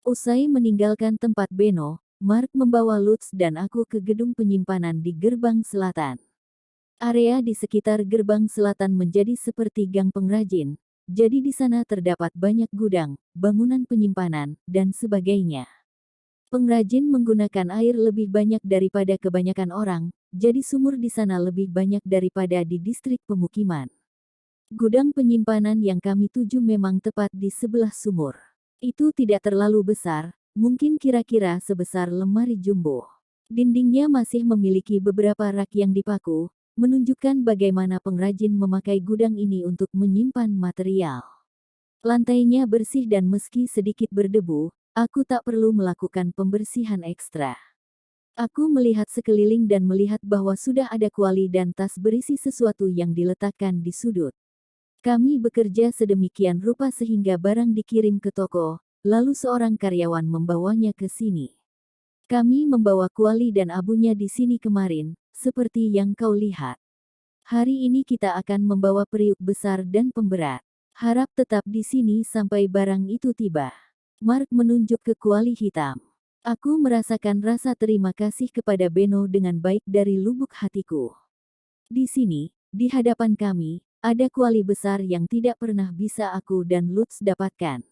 Usai meninggalkan tempat Beno, Mark membawa Lutz dan aku ke gedung penyimpanan di gerbang selatan. Area di sekitar gerbang selatan menjadi seperti gang pengrajin, jadi di sana terdapat banyak gudang, bangunan penyimpanan, dan sebagainya. Pengrajin menggunakan air lebih banyak daripada kebanyakan orang, jadi sumur di sana lebih banyak daripada di distrik pemukiman. Gudang penyimpanan yang kami tuju memang tepat di sebelah sumur. Itu tidak terlalu besar, mungkin kira-kira sebesar lemari jumbo. Dindingnya masih memiliki beberapa rak yang dipaku, menunjukkan bagaimana pengrajin memakai gudang ini untuk menyimpan material. Lantainya bersih dan meski sedikit berdebu, aku tak perlu melakukan pembersihan ekstra. Aku melihat sekeliling dan melihat bahwa sudah ada kuali dan tas berisi sesuatu yang diletakkan di sudut. Kami bekerja sedemikian rupa sehingga barang dikirim ke toko, lalu seorang karyawan membawanya ke sini. Kami membawa kuali dan abunya di sini kemarin, seperti yang kau lihat. Hari ini kita akan membawa periuk besar dan pemberat. Harap tetap di sini sampai barang itu tiba. Mark menunjuk ke kuali hitam. Aku merasakan rasa terima kasih kepada Beno dengan baik dari lubuk hatiku. Di sini, di hadapan kami, ada kuali besar yang tidak pernah bisa aku dan Lutz dapatkan.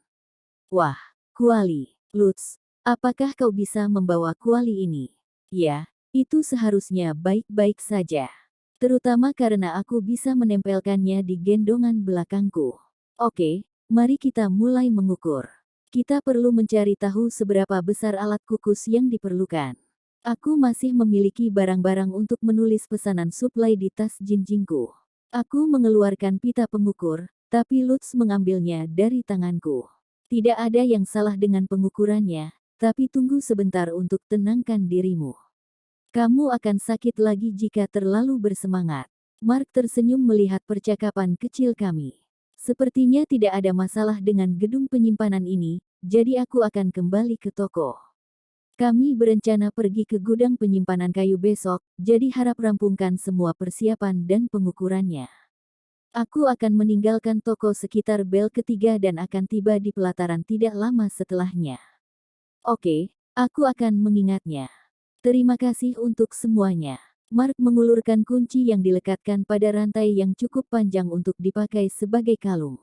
Wah, kuali, Lutz. Apakah kau bisa membawa kuali ini? Ya, itu seharusnya baik-baik saja. Terutama karena aku bisa menempelkannya di gendongan belakangku. Oke, mari kita mulai mengukur. Kita perlu mencari tahu seberapa besar alat kukus yang diperlukan. Aku masih memiliki barang-barang untuk menulis pesanan suplai di tas jinjingku. Aku mengeluarkan pita pengukur, tapi Lutz mengambilnya dari tanganku. Tidak ada yang salah dengan pengukurannya. Tapi tunggu sebentar untuk tenangkan dirimu. Kamu akan sakit lagi jika terlalu bersemangat. Mark tersenyum melihat percakapan kecil kami. Sepertinya tidak ada masalah dengan gedung penyimpanan ini, jadi aku akan kembali ke toko. Kami berencana pergi ke gudang penyimpanan kayu besok, jadi harap rampungkan semua persiapan dan pengukurannya. Aku akan meninggalkan toko sekitar bel ketiga dan akan tiba di pelataran tidak lama setelahnya. Oke, aku akan mengingatnya. Terima kasih untuk semuanya. Mark mengulurkan kunci yang dilekatkan pada rantai yang cukup panjang untuk dipakai sebagai kalung.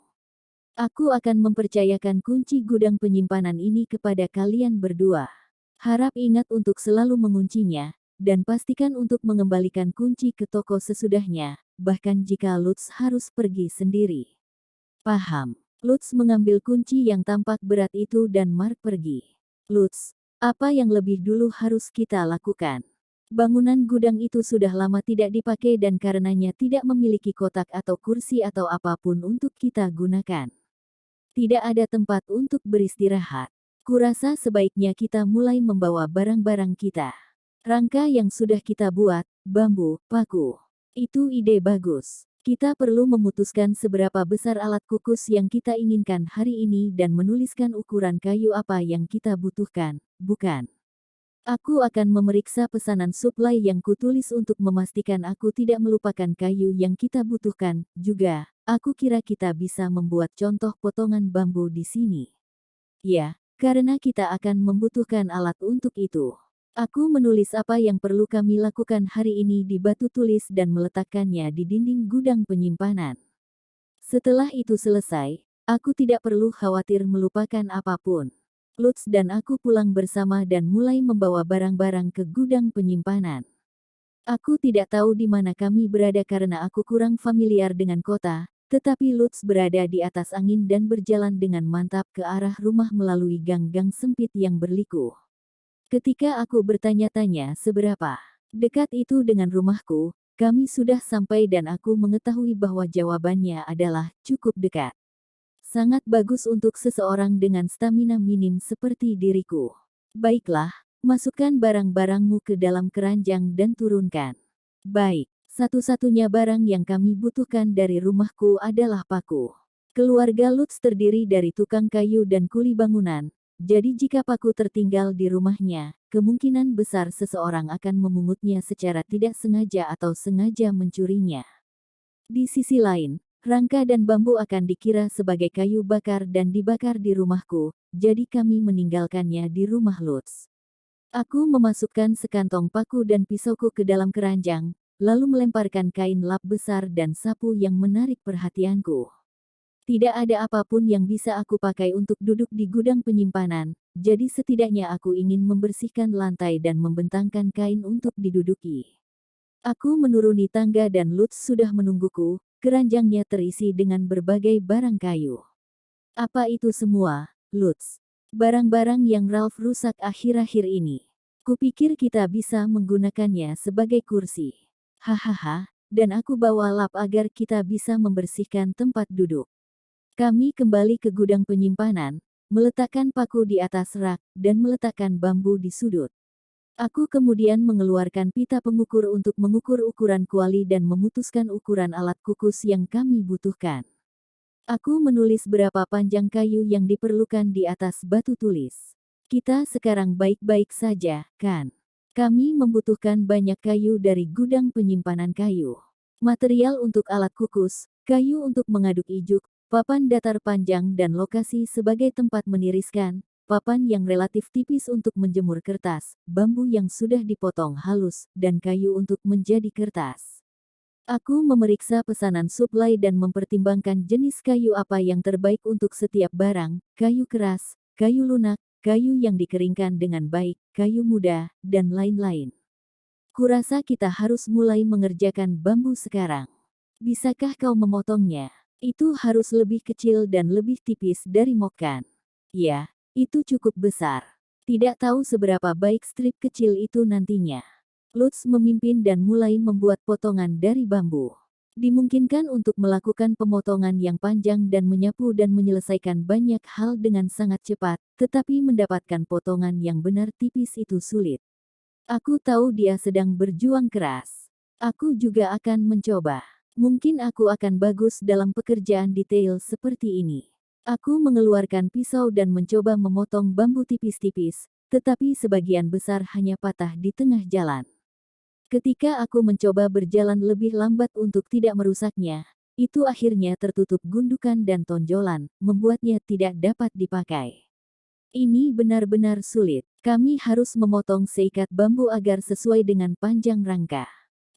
Aku akan mempercayakan kunci gudang penyimpanan ini kepada kalian berdua. Harap ingat untuk selalu menguncinya, dan pastikan untuk mengembalikan kunci ke toko sesudahnya, bahkan jika Lutz harus pergi sendiri. Paham. Lutz mengambil kunci yang tampak berat itu dan Mark pergi. Lutz, apa yang lebih dulu harus kita lakukan? Bangunan gudang itu sudah lama tidak dipakai dan karenanya tidak memiliki kotak atau kursi atau apapun untuk kita gunakan. Tidak ada tempat untuk beristirahat. Kurasa sebaiknya kita mulai membawa barang-barang kita. Rangka yang sudah kita buat, bambu, paku. Itu ide bagus. Kita perlu memutuskan seberapa besar alat kukus yang kita inginkan hari ini dan menuliskan ukuran kayu apa yang kita butuhkan, bukan? Aku akan memeriksa pesanan suplai yang kutulis untuk memastikan aku tidak melupakan kayu yang kita butuhkan. Juga, aku kira kita bisa membuat contoh potongan bambu di sini. Ya, karena kita akan membutuhkan alat untuk itu. Aku menulis apa yang perlu kami lakukan hari ini di batu tulis dan meletakkannya di dinding gudang penyimpanan. Setelah itu selesai, aku tidak perlu khawatir melupakan apapun. Lutz dan aku pulang bersama dan mulai membawa barang-barang ke gudang penyimpanan. Aku tidak tahu di mana kami berada karena aku kurang familiar dengan kota, tetapi Lutz berada di atas angin dan berjalan dengan mantap ke arah rumah melalui gang-gang sempit yang berliku. Ketika aku bertanya-tanya seberapa dekat itu dengan rumahku, kami sudah sampai dan aku mengetahui bahwa jawabannya adalah cukup dekat. Sangat bagus untuk seseorang dengan stamina minim seperti diriku. Baiklah, masukkan barang-barangmu ke dalam keranjang dan turunkan. Baik, satu-satunya barang yang kami butuhkan dari rumahku adalah paku. Keluarga Lutz terdiri dari tukang kayu dan kuli bangunan. Jadi jika paku tertinggal di rumahnya, kemungkinan besar seseorang akan memungutnya secara tidak sengaja atau sengaja mencurinya. Di sisi lain, Rangka dan bambu akan dikira sebagai kayu bakar dan dibakar di rumahku, jadi kami meninggalkannya di rumah Lutz. Aku memasukkan sekantong paku dan pisauku ke dalam keranjang, lalu melemparkan kain lap besar dan sapu yang menarik perhatianku. Tidak ada apapun yang bisa aku pakai untuk duduk di gudang penyimpanan, jadi setidaknya aku ingin membersihkan lantai dan membentangkan kain untuk diduduki. Aku menuruni tangga dan Lutz sudah menungguku, keranjangnya terisi dengan berbagai barang kayu. Apa itu semua, Lutz? Barang-barang yang Ralph rusak akhir-akhir ini. Kupikir kita bisa menggunakannya sebagai kursi. Hahaha, dan aku bawa lap agar kita bisa membersihkan tempat duduk. Kami kembali ke gudang penyimpanan, meletakkan paku di atas rak, dan meletakkan bambu di sudut. Aku kemudian mengeluarkan pita pengukur untuk mengukur ukuran kuali dan memutuskan ukuran alat kukus yang kami butuhkan. Aku menulis berapa panjang kayu yang diperlukan di atas batu tulis. Kita sekarang baik-baik saja, kan? Kami membutuhkan banyak kayu dari gudang penyimpanan kayu. Material untuk alat kukus, kayu untuk mengaduk ijuk, papan datar panjang dan lokasi sebagai tempat meniriskan, papan yang relatif tipis untuk menjemur kertas, bambu yang sudah dipotong halus, dan kayu untuk menjadi kertas. Aku memeriksa pesanan suplai dan mempertimbangkan jenis kayu apa yang terbaik untuk setiap barang, kayu keras, kayu lunak, kayu yang dikeringkan dengan baik, kayu muda, dan lain-lain. Kurasa kita harus mulai mengerjakan bambu sekarang. Bisakah kau memotongnya? Itu harus lebih kecil dan lebih tipis dari mokan. Ya, itu cukup besar. Tidak tahu seberapa baik strip kecil itu nantinya. Lutz memimpin dan mulai membuat potongan dari bambu. Dimungkinkan untuk melakukan pemotongan yang panjang dan menyapu dan menyelesaikan banyak hal dengan sangat cepat, tetapi mendapatkan potongan yang benar tipis itu sulit. Aku tahu dia sedang berjuang keras. Aku juga akan mencoba. Mungkin aku akan bagus dalam pekerjaan detail seperti ini. Aku mengeluarkan pisau dan mencoba memotong bambu tipis-tipis, tetapi sebagian besar hanya patah di tengah jalan. Ketika aku mencoba berjalan lebih lambat untuk tidak merusaknya, itu akhirnya tertutup gundukan dan tonjolan, membuatnya tidak dapat dipakai. Ini benar-benar sulit. Kami harus memotong seikat bambu agar sesuai dengan panjang rangka.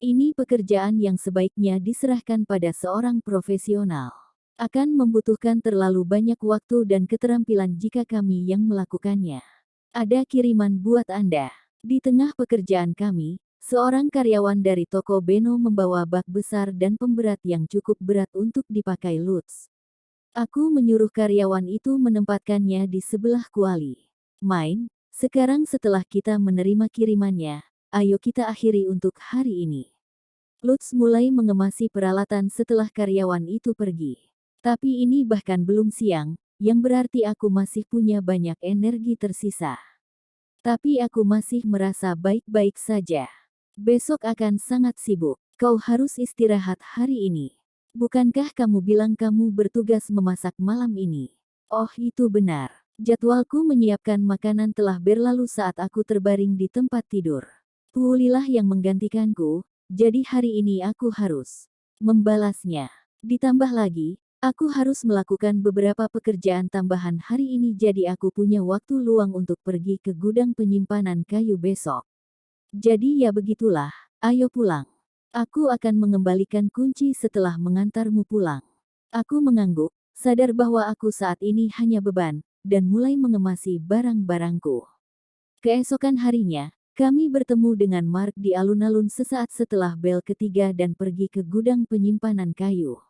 Ini pekerjaan yang sebaiknya diserahkan pada seorang profesional. Akan membutuhkan terlalu banyak waktu dan keterampilan jika kami yang melakukannya. Ada kiriman buat Anda. Di tengah pekerjaan kami, seorang karyawan dari toko Beno membawa bak besar dan pemberat yang cukup berat untuk dipakai Lutz. Aku menyuruh karyawan itu menempatkannya di sebelah kuali. Main, sekarang setelah kita menerima kirimannya, ayo kita akhiri untuk hari ini. Lutz mulai mengemasi peralatan setelah karyawan itu pergi. Tapi ini bahkan belum siang, yang berarti aku masih punya banyak energi tersisa. Tapi aku masih merasa baik-baik saja. Besok akan sangat sibuk. Kau harus istirahat hari ini. Bukankah kamu bilang kamu bertugas memasak malam ini? Oh, itu benar. Jadwalku menyiapkan makanan telah berlalu saat aku terbaring di tempat tidur. Pulilah yang menggantikanku, jadi hari ini aku harus membalasnya. Ditambah lagi, aku harus melakukan beberapa pekerjaan tambahan hari ini jadi aku punya waktu luang untuk pergi ke gudang penyimpanan kayu besok. Jadi ya begitulah, ayo pulang. Aku akan mengembalikan kunci setelah mengantarmu pulang. Aku mengangguk, sadar bahwa aku saat ini hanya beban, dan mulai mengemasi barang-barangku. Keesokan harinya, kami bertemu dengan Mark di alun-alun sesaat setelah bel ketiga dan pergi ke gudang penyimpanan kayu.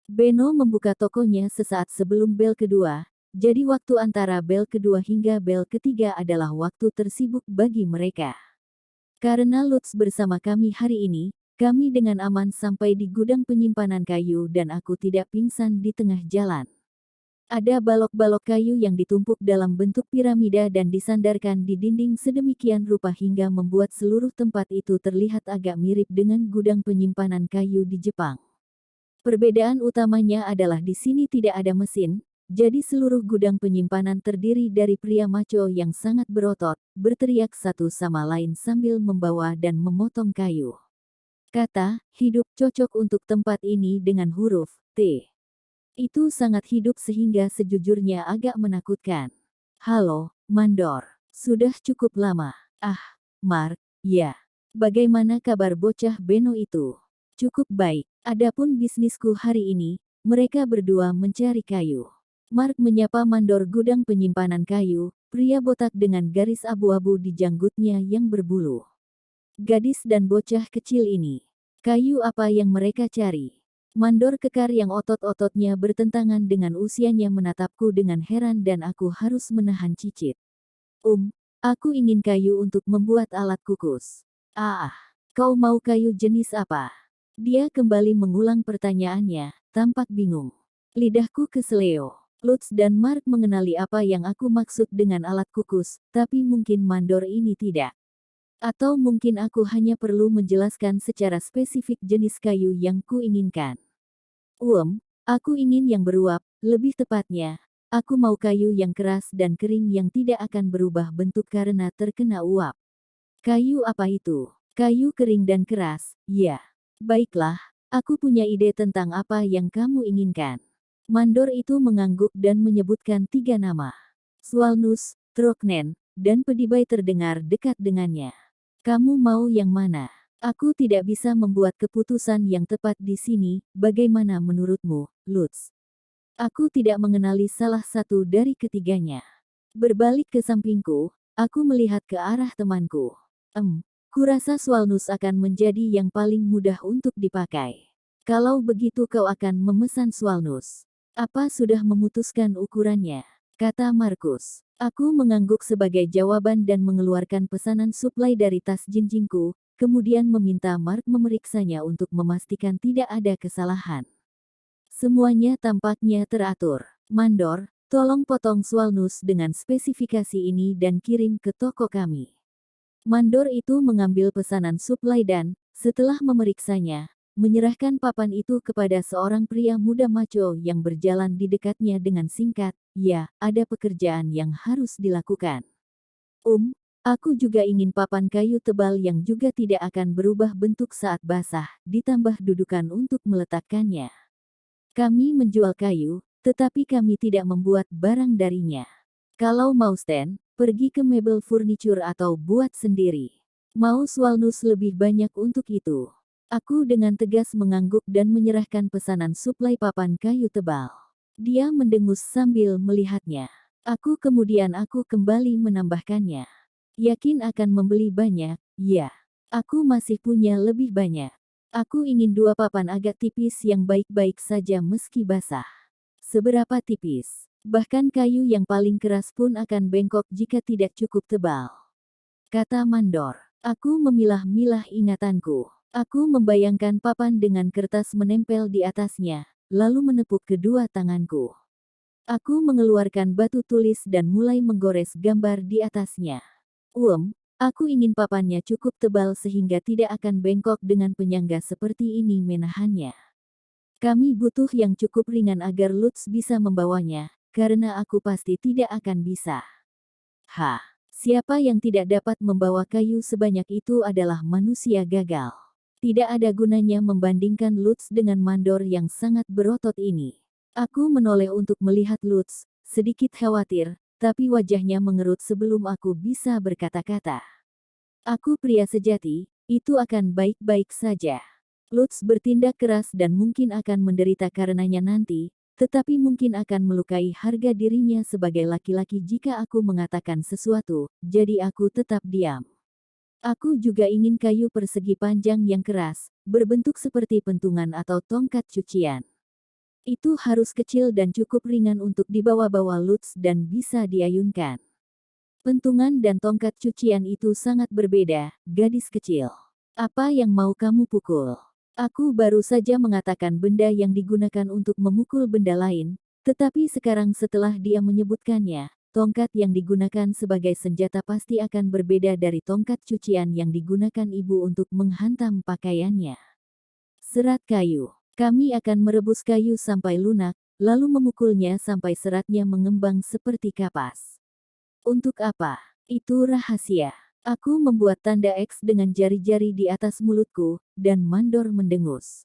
Beno membuka tokonya sesaat sebelum bel kedua, jadi waktu antara bel kedua hingga bel ketiga adalah waktu tersibuk bagi mereka. Karena Lutz bersama kami hari ini, kami dengan aman sampai di gudang penyimpanan kayu dan aku tidak pingsan di tengah jalan. Ada balok-balok kayu yang ditumpuk dalam bentuk piramida dan disandarkan di dinding sedemikian rupa hingga membuat seluruh tempat itu terlihat agak mirip dengan gudang penyimpanan kayu di Jepang. Perbedaan utamanya adalah di sini tidak ada mesin, jadi seluruh gudang penyimpanan terdiri dari pria maco yang sangat berotot, berteriak satu sama lain sambil membawa dan memotong kayu. Kata, hidup cocok untuk tempat ini dengan huruf T. Itu sangat hidup sehingga sejujurnya agak menakutkan. Halo, Mandor. Sudah cukup lama. Ah, Mark, ya. Bagaimana kabar bocah Beno itu? Cukup baik. Adapun bisnisku hari ini, mereka berdua mencari kayu. Mark menyapa mandor gudang penyimpanan kayu, pria botak dengan garis abu-abu di janggutnya yang berbulu. Gadis dan bocah kecil ini. Kayu apa yang mereka cari? Mandor kekar yang otot-ototnya bertentangan dengan usianya menatapku dengan heran dan aku harus menahan cicit. Aku ingin kayu untuk membuat alat kukus. Ah, kau mau kayu jenis apa? Dia kembali mengulang pertanyaannya, tampak bingung. Lidahku keseleo. Lutz dan Mark mengenali apa yang aku maksud dengan alat kukus, tapi mungkin mandor ini tidak. Atau mungkin aku hanya perlu menjelaskan secara spesifik jenis kayu yang kuinginkan. Aku ingin yang beruap, lebih tepatnya, aku mau kayu yang keras dan kering yang tidak akan berubah bentuk karena terkena uap. Kayu apa itu? Kayu kering dan keras, ya. Baiklah, aku punya ide tentang apa yang kamu inginkan. Mandor itu mengangguk dan menyebutkan 3 nama. Swalnus, Troknen, dan Pedibai terdengar dekat dengannya. Kamu mau yang mana? Aku tidak bisa membuat keputusan yang tepat di sini, bagaimana menurutmu, Lutz? Aku tidak mengenali salah satu dari ketiganya. Berbalik ke sampingku, aku melihat ke arah temanku. Kurasa Swalnus akan menjadi yang paling mudah untuk dipakai. Kalau begitu kau akan memesan Swalnus. Apa sudah memutuskan ukurannya? Kata Markus. Aku mengangguk sebagai jawaban dan mengeluarkan pesanan suplai dari tas jinjingku, kemudian meminta Mark memeriksanya untuk memastikan tidak ada kesalahan. Semuanya tampaknya teratur. Mandor, tolong potong Swalnus dengan spesifikasi ini dan kirim ke toko kami. Mandor itu mengambil pesanan suplai dan, setelah memeriksanya, menyerahkan papan itu kepada seorang pria muda maco yang berjalan di dekatnya dengan singkat, ya, ada pekerjaan yang harus dilakukan. Aku juga ingin papan kayu tebal yang juga tidak akan berubah bentuk saat basah, ditambah dudukan untuk meletakkannya. Kami menjual kayu, tetapi kami tidak membuat barang darinya. Kalau mau stand, pergi ke mebel furniture atau buat sendiri. Mau Swalnus lebih banyak untuk itu. Aku dengan tegas mengangguk dan menyerahkan pesanan suplai papan kayu tebal. Dia mendengus sambil melihatnya. Kemudian aku kembali menambahkannya. Yakin akan membeli banyak, ya. Aku masih punya lebih banyak. Aku ingin 2 papan agak tipis yang baik-baik saja meski basah. Seberapa tipis? Bahkan kayu yang paling keras pun akan bengkok jika tidak cukup tebal. Kata Mandor. Aku memilah-milah ingatanku. Aku membayangkan papan dengan kertas menempel di atasnya, lalu menepuk kedua tanganku. Aku mengeluarkan batu tulis dan mulai menggores gambar di atasnya. Aku ingin papannya cukup tebal sehingga tidak akan bengkok dengan penyangga seperti ini menahannya. Kami butuh yang cukup ringan agar Lutz bisa membawanya, karena aku pasti tidak akan bisa. Siapa yang tidak dapat membawa kayu sebanyak itu adalah manusia gagal. Tidak ada gunanya membandingkan Lutz dengan mandor yang sangat berotot ini. Aku menoleh untuk melihat Lutz, sedikit khawatir, tapi wajahnya mengerut sebelum aku bisa berkata-kata. Aku pria sejati, itu akan baik-baik saja. Lutz bertindak keras dan mungkin akan menderita karenanya nanti, tetapi mungkin akan melukai harga dirinya sebagai laki-laki jika aku mengatakan sesuatu, jadi aku tetap diam. Aku juga ingin kayu persegi panjang yang keras, berbentuk seperti pentungan atau tongkat cucian. Itu harus kecil dan cukup ringan untuk dibawa-bawa Lutz dan bisa diayunkan. Pentungan dan tongkat cucian itu sangat berbeda, gadis kecil. Apa yang mau kamu pukul? Aku baru saja mengatakan benda yang digunakan untuk memukul benda lain, tetapi sekarang setelah dia menyebutkannya, tongkat yang digunakan sebagai senjata pasti akan berbeda dari tongkat cucian yang digunakan ibu untuk menghantam pakaiannya. Serat kayu. Kami akan merebus kayu sampai lunak, lalu memukulnya sampai seratnya mengembang seperti kapas. Untuk apa? Itu rahasia. Aku membuat tanda X dengan jari-jari di atas mulutku, dan Mandor mendengus.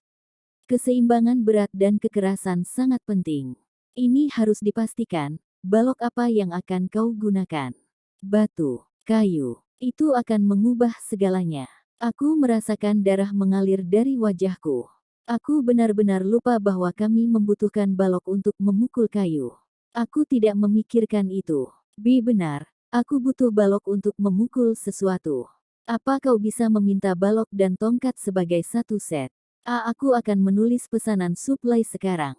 Keseimbangan berat dan kekerasan sangat penting. Ini harus dipastikan. Balok apa yang akan kau gunakan? Batu, kayu, itu akan mengubah segalanya. Aku merasakan darah mengalir dari wajahku. Aku benar-benar lupa bahwa kami membutuhkan balok untuk memukul kayu. Aku tidak memikirkan itu. Benar, aku butuh balok untuk memukul sesuatu. Apa kau bisa meminta balok dan tongkat sebagai satu set? Aku akan menulis pesanan suplai sekarang.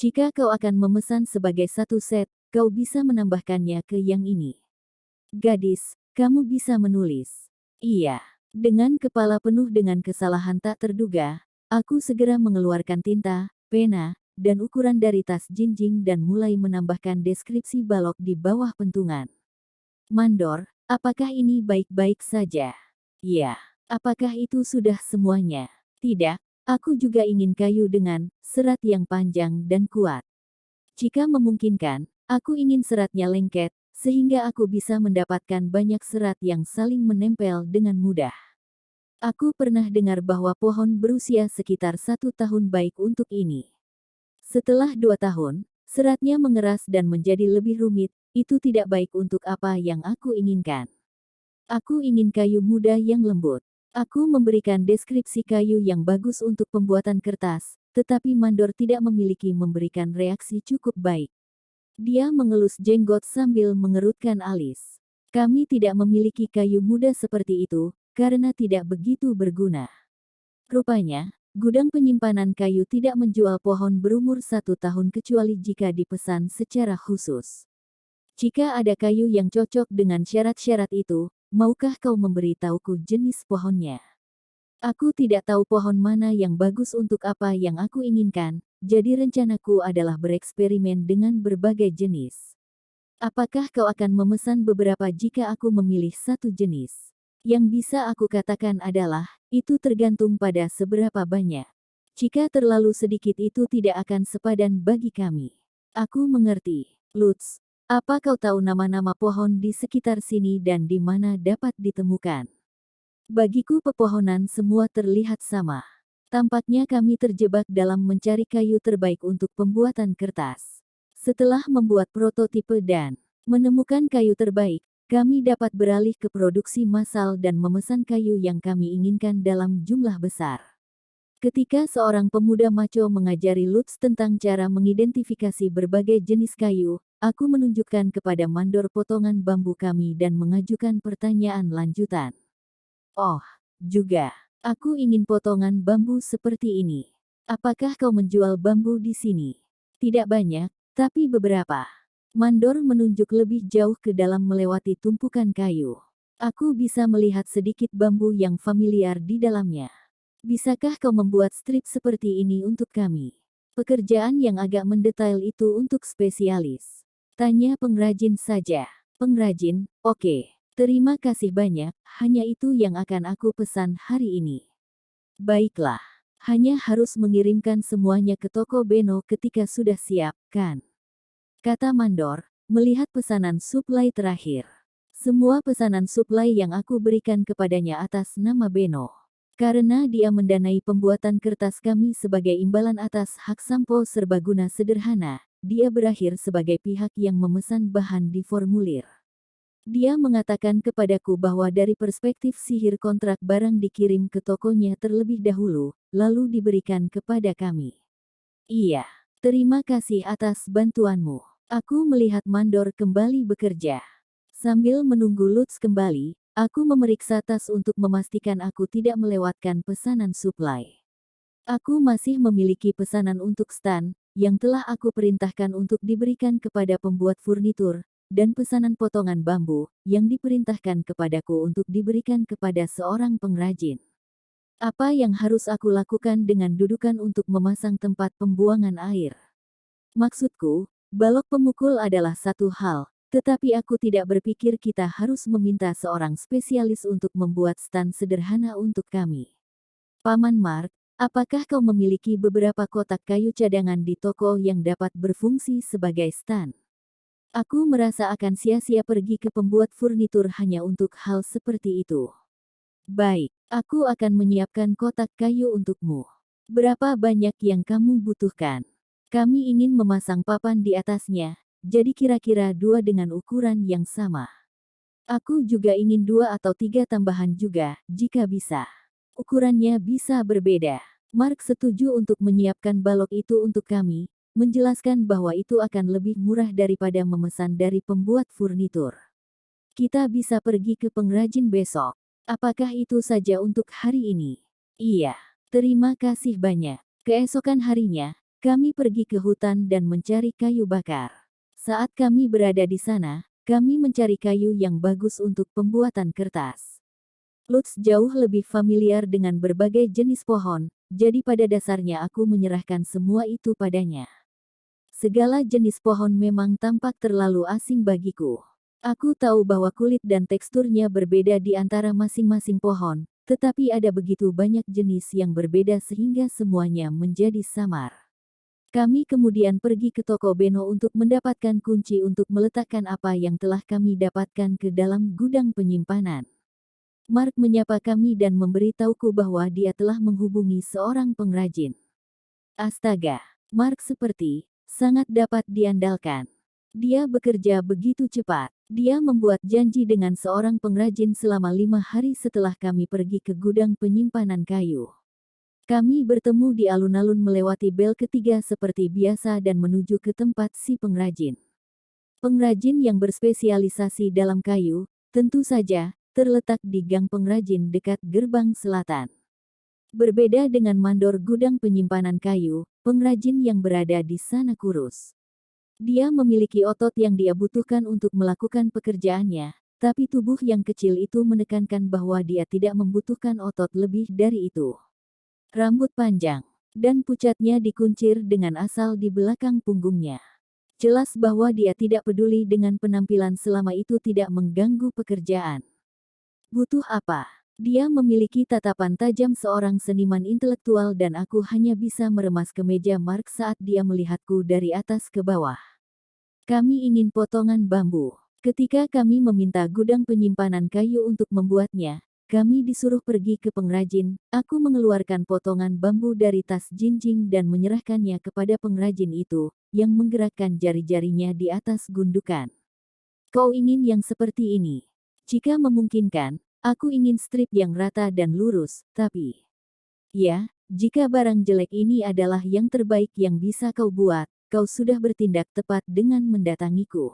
Jika kau akan memesan sebagai satu set, kau bisa menambahkannya ke yang ini. Gadis, kamu bisa menulis. Iya. Dengan kepala penuh dengan kesalahan tak terduga, aku segera mengeluarkan tinta, pena, dan ukuran dari tas jinjing dan mulai menambahkan deskripsi balok di bawah pentungan. Mandor, apakah ini baik-baik saja? Ya. Apakah itu sudah semuanya? Tidak. Aku juga ingin kayu dengan serat yang panjang dan kuat. Jika memungkinkan, aku ingin seratnya lengket, sehingga aku bisa mendapatkan banyak serat yang saling menempel dengan mudah. Aku pernah dengar bahwa pohon berusia sekitar 1 tahun baik untuk ini. Setelah 2 tahun, seratnya mengeras dan menjadi lebih rumit, itu tidak baik untuk apa yang aku inginkan. Aku ingin kayu muda yang lembut. Aku memberikan deskripsi kayu yang bagus untuk pembuatan kertas, tetapi Mandor tidak memberikan reaksi cukup baik. Dia mengelus jenggot sambil mengerutkan alis. Kami tidak memiliki kayu muda seperti itu, karena tidak begitu berguna. Rupanya, gudang penyimpanan kayu tidak menjual pohon berumur 1 tahun kecuali jika dipesan secara khusus. Jika ada kayu yang cocok dengan syarat-syarat itu, maukah kau memberitahuku jenis pohonnya? Aku tidak tahu pohon mana yang bagus untuk apa yang aku inginkan, jadi rencanaku adalah bereksperimen dengan berbagai jenis. Apakah kau akan memesan beberapa jika aku memilih satu jenis? Yang bisa aku katakan adalah, itu tergantung pada seberapa banyak. Jika terlalu sedikit itu tidak akan sepadan bagi kami. Aku mengerti. Lutz, apa kau tahu nama-nama pohon di sekitar sini dan di mana dapat ditemukan? Bagiku pepohonan semua terlihat sama. Tampaknya kami terjebak dalam mencari kayu terbaik untuk pembuatan kertas. Setelah membuat prototipe dan menemukan kayu terbaik, kami dapat beralih ke produksi massal dan memesan kayu yang kami inginkan dalam jumlah besar. Ketika seorang pemuda maco mengajari Lutz tentang cara mengidentifikasi berbagai jenis kayu, aku menunjukkan kepada Mandor potongan bambu kami dan mengajukan pertanyaan lanjutan. Oh, juga. Aku ingin potongan bambu seperti ini. Apakah kau menjual bambu di sini? Tidak banyak, tapi beberapa. Mandor menunjuk lebih jauh ke dalam melewati tumpukan kayu. Aku bisa melihat sedikit bambu yang familiar di dalamnya. Bisakah kau membuat strip seperti ini untuk kami? Pekerjaan yang agak mendetail itu untuk spesialis. Tanya pengrajin saja. Pengrajin, oke. Terima kasih banyak, hanya itu yang akan aku pesan hari ini. Baiklah, hanya harus mengirimkan semuanya ke toko Beno ketika sudah siap, kan? Kata Mandor, melihat pesanan suplai terakhir. Semua pesanan suplai yang aku berikan kepadanya atas nama Beno. Karena dia mendanai pembuatan kertas kami sebagai imbalan atas hak sampo serbaguna sederhana, dia berakhir sebagai pihak yang memesan bahan di formulir. Dia mengatakan kepadaku bahwa dari perspektif sihir kontrak barang dikirim ke tokonya terlebih dahulu, lalu diberikan kepada kami. Iya, terima kasih atas bantuanmu. Aku melihat Mandor kembali bekerja. Sambil menunggu Lutz kembali, aku memeriksa tas untuk memastikan aku tidak melewatkan pesanan suplai. Aku masih memiliki pesanan untuk stan, yang telah aku perintahkan untuk diberikan kepada pembuat furnitur, dan pesanan potongan bambu, yang diperintahkan kepadaku untuk diberikan kepada seorang pengrajin. Apa yang harus aku lakukan dengan dudukan untuk memasang tempat pembuangan air? Maksudku, balok pemukul adalah satu hal, tetapi aku tidak berpikir kita harus meminta seorang spesialis untuk membuat stan sederhana untuk kami. Paman Mark, apakah kau memiliki beberapa kotak kayu cadangan di toko yang dapat berfungsi sebagai stan? Aku merasa akan sia-sia pergi ke pembuat furnitur hanya untuk hal seperti itu. Baik, aku akan menyiapkan kotak kayu untukmu. Berapa banyak yang kamu butuhkan? Kami ingin memasang papan di atasnya, jadi kira-kira 2 dengan ukuran yang sama. Aku juga ingin 2 atau 3 tambahan juga, jika bisa. Ukurannya bisa berbeda. Mark setuju untuk menyiapkan balok itu untuk kami, menjelaskan bahwa itu akan lebih murah daripada memesan dari pembuat furnitur. Kita bisa pergi ke pengrajin besok. Apakah itu saja untuk hari ini? Iya, terima kasih banyak. Keesokan harinya, kami pergi ke hutan dan mencari kayu bakar. Saat kami berada di sana, kami mencari kayu yang bagus untuk pembuatan kertas. Lutz jauh lebih familiar dengan berbagai jenis pohon, jadi pada dasarnya aku menyerahkan semua itu padanya. Segala jenis pohon memang tampak terlalu asing bagiku. Aku tahu bahwa kulit dan teksturnya berbeda di antara masing-masing pohon, tetapi ada begitu banyak jenis yang berbeda sehingga semuanya menjadi samar. Kami kemudian pergi ke toko Beno untuk mendapatkan kunci untuk meletakkan apa yang telah kami dapatkan ke dalam gudang penyimpanan. Mark menyapa kami dan memberitahuku bahwa dia telah menghubungi seorang pengrajin. Astaga, Mark sangat dapat diandalkan. Dia bekerja begitu cepat. Dia membuat janji dengan seorang pengrajin selama 5 hari setelah kami pergi ke gudang penyimpanan kayu. Kami bertemu di alun-alun melewati bel ketiga seperti biasa dan menuju ke tempat si pengrajin. Pengrajin yang berspesialisasi dalam kayu, tentu saja, terletak di gang pengrajin dekat gerbang selatan. Berbeda dengan mandor gudang penyimpanan kayu, pengrajin yang berada di sana kurus. Dia memiliki otot yang dia butuhkan untuk melakukan pekerjaannya, tapi tubuh yang kecil itu menekankan bahwa dia tidak membutuhkan otot lebih dari itu. Rambut panjang dan pucatnya dikuncir dengan asal di belakang punggungnya. Jelas bahwa dia tidak peduli dengan penampilan selama itu tidak mengganggu pekerjaan. Butuh apa? Dia memiliki tatapan tajam seorang seniman intelektual dan aku hanya bisa meremas kemeja Mark saat dia melihatku dari atas ke bawah. Kami ingin potongan bambu. Ketika kami meminta gudang penyimpanan kayu untuk membuatnya, kami disuruh pergi ke pengrajin. Aku mengeluarkan potongan bambu dari tas jinjing dan menyerahkannya kepada pengrajin itu, yang menggerakkan jari-jarinya di atas gundukan. Kau ingin yang seperti ini? Jika memungkinkan, aku ingin strip yang rata dan lurus, tapi... Ya, jika barang jelek ini adalah yang terbaik yang bisa kau buat, kau sudah bertindak tepat dengan mendatangiku.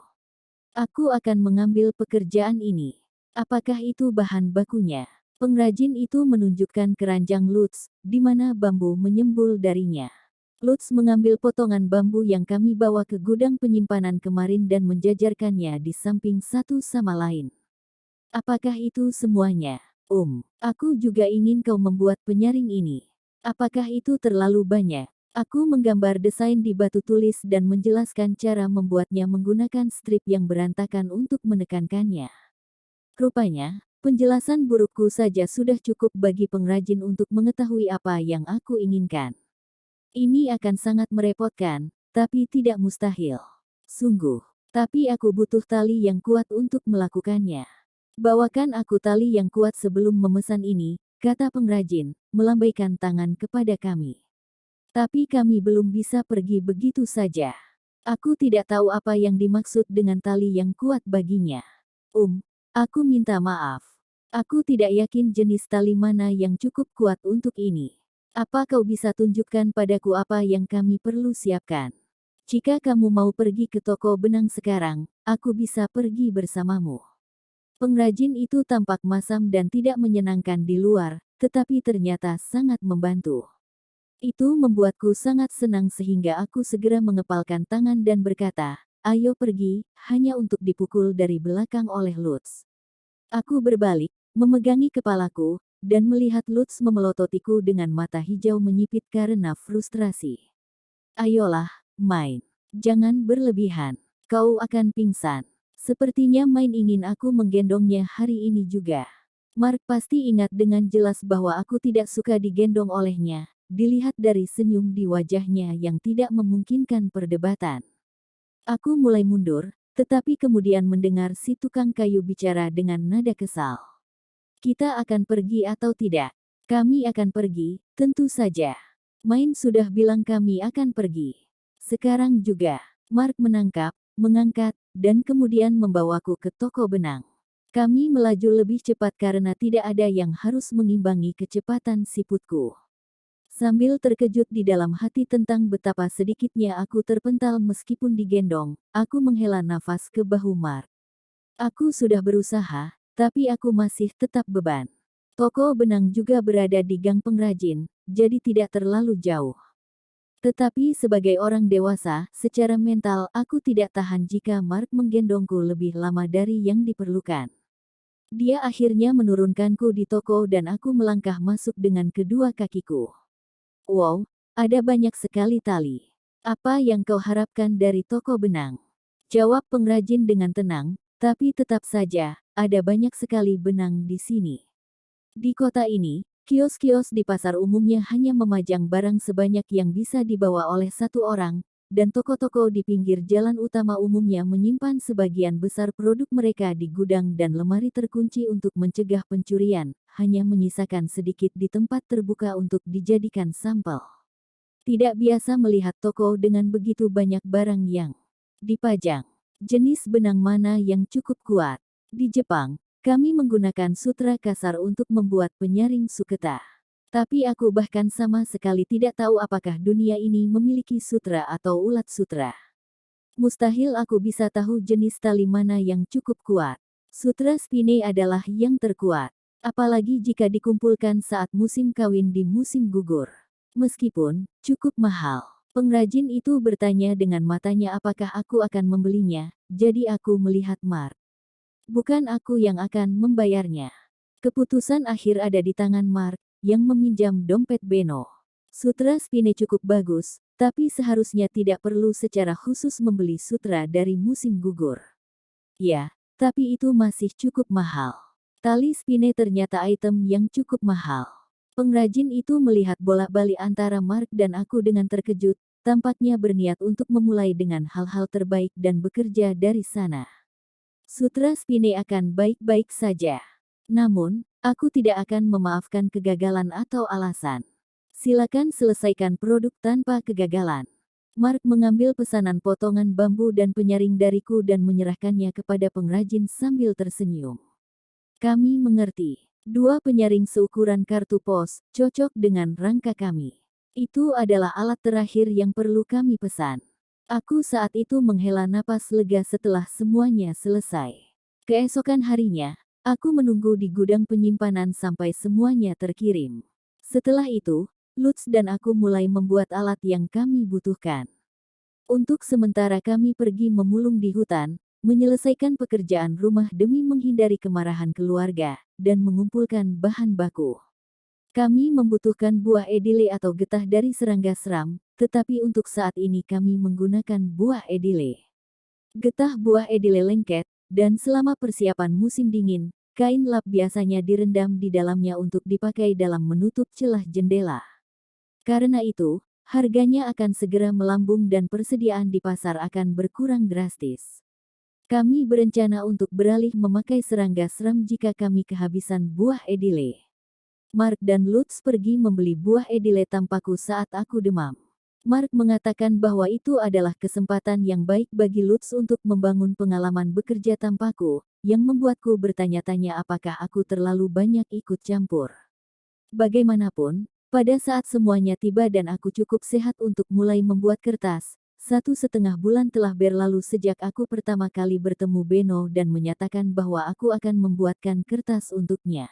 Aku akan mengambil pekerjaan ini. Apakah itu bahan bakunya? Pengrajin itu menunjukkan keranjang Lutz, di mana bambu menyembul darinya. Lutz mengambil potongan bambu yang kami bawa ke gudang penyimpanan kemarin dan menjajarkannya di samping satu sama lain. Apakah itu semuanya? Aku juga ingin kau membuat penyaring ini. Apakah itu terlalu banyak? Aku menggambar desain di batu tulis dan menjelaskan cara membuatnya menggunakan strip yang berantakan untuk menekankannya. Rupanya, penjelasan burukku saja sudah cukup bagi pengrajin untuk mengetahui apa yang aku inginkan. Ini akan sangat merepotkan, tapi tidak mustahil. Sungguh. Tapi aku butuh tali yang kuat untuk melakukannya. Bawakan aku tali yang kuat sebelum memesan ini, kata pengrajin, melambaikan tangan kepada kami. Tapi kami belum bisa pergi begitu saja. Aku tidak tahu apa yang dimaksud dengan tali yang kuat baginya. Aku minta maaf. Aku tidak yakin jenis tali mana yang cukup kuat untuk ini. Apa kau bisa tunjukkan padaku apa yang kami perlu siapkan? Jika kamu mau pergi ke toko benang sekarang, aku bisa pergi bersamamu. Pengrajin itu tampak masam dan tidak menyenangkan di luar, tetapi ternyata sangat membantu. Itu membuatku sangat senang sehingga aku segera mengepalkan tangan dan berkata, ayo pergi, hanya untuk dipukul dari belakang oleh Lutz. Aku berbalik, memegangi kepalaku, dan melihat Lutz memelototiku dengan mata hijau menyipit karena frustrasi. Ayolah, main. Jangan berlebihan. Kau akan pingsan. Sepertinya Main ingin aku menggendongnya hari ini juga. Mark pasti ingat dengan jelas bahwa aku tidak suka digendong olehnya. Dilihat dari senyum di wajahnya yang tidak memungkinkan perdebatan. Aku mulai mundur, tetapi kemudian mendengar si tukang kayu bicara dengan nada kesal. Kita akan pergi atau tidak? Kami akan pergi, tentu saja. Main sudah bilang kami akan pergi. Sekarang juga. Mark menangkap, mengangkat, dan kemudian membawaku ke toko benang. Kami melaju lebih cepat karena tidak ada yang harus mengimbangi kecepatan siputku. Sambil terkejut di dalam hati tentang betapa sedikitnya aku terpental meskipun digendong, aku menghela nafas ke bahu Mark. Aku sudah berusaha, tapi aku masih tetap beban. Toko benang juga berada di gang pengrajin, jadi tidak terlalu jauh. Tetapi sebagai orang dewasa, secara mental aku tidak tahan jika Mark menggendongku lebih lama dari yang diperlukan. Dia akhirnya menurunkanku di toko dan aku melangkah masuk dengan kedua kakiku. Wow, ada banyak sekali tali. Apa yang kau harapkan dari toko benang? Jawab pengrajin dengan tenang, tapi tetap saja, ada banyak sekali benang di sini. Di kota ini, kios-kios di pasar umumnya hanya memajang barang sebanyak yang bisa dibawa oleh satu orang, dan toko-toko di pinggir jalan utama umumnya menyimpan sebagian besar produk mereka di gudang dan lemari terkunci untuk mencegah pencurian, hanya menyisakan sedikit di tempat terbuka untuk dijadikan sampel. Tidak biasa melihat toko dengan begitu banyak barang yang dipajang. Jenis benang mana yang cukup kuat? Di Jepang, kami menggunakan sutra kasar untuk membuat penyaring suketa. Tapi aku bahkan sama sekali tidak tahu apakah dunia ini memiliki sutra atau ulat sutra. Mustahil aku bisa tahu jenis tali mana yang cukup kuat. Sutra spine adalah yang terkuat. Apalagi jika dikumpulkan saat musim kawin di musim gugur. Meskipun cukup mahal. Pengrajin itu bertanya dengan matanya apakah aku akan membelinya, jadi aku melihat Mark. Bukan aku yang akan membayarnya. Keputusan akhir ada di tangan Mark, yang meminjam dompet Beno. Sutra spine cukup bagus, tapi seharusnya tidak perlu secara khusus membeli sutra dari musim gugur. Ya, tapi itu masih cukup mahal. Tali spine ternyata item yang cukup mahal. Pengrajin itu melihat bolak-balik antara Mark dan aku dengan terkejut, tampaknya berniat untuk memulai dengan hal-hal terbaik dan bekerja dari sana. Sutra spine akan baik-baik saja. Namun, aku tidak akan memaafkan kegagalan atau alasan. Silakan selesaikan produk tanpa kegagalan. Mark mengambil pesanan potongan bambu dan penyaring dariku dan menyerahkannya kepada pengrajin sambil tersenyum. Kami mengerti. 2 penyaring seukuran kartu pos, cocok dengan rangka kami. Itu adalah alat terakhir yang perlu kami pesan. Aku saat itu menghela napas lega setelah semuanya selesai. Keesokan harinya, aku menunggu di gudang penyimpanan sampai semuanya terkirim. Setelah itu, Lutz dan aku mulai membuat alat yang kami butuhkan. Untuk sementara kami pergi memulung di hutan, menyelesaikan pekerjaan rumah demi menghindari kemarahan keluarga, dan mengumpulkan bahan baku. Kami membutuhkan buah edile atau getah dari serangga seram, tetapi untuk saat ini kami menggunakan buah edile. Getah buah edile lengket, dan selama persiapan musim dingin, kain lap biasanya direndam di dalamnya untuk dipakai dalam menutup celah jendela. Karena itu, harganya akan segera melambung dan persediaan di pasar akan berkurang drastis. Kami berencana untuk beralih memakai serangga seram jika kami kehabisan buah edile. Mark dan Lutz pergi membeli buah edile tanpaku saat aku demam. Mark mengatakan bahwa itu adalah kesempatan yang baik bagi Lutz untuk membangun pengalaman bekerja tanpaku, yang membuatku bertanya-tanya apakah aku terlalu banyak ikut campur. Bagaimanapun, pada saat semuanya tiba dan aku cukup sehat untuk mulai membuat kertas, 1,5 bulan telah berlalu sejak aku pertama kali bertemu Beno dan menyatakan bahwa aku akan membuatkan kertas untuknya.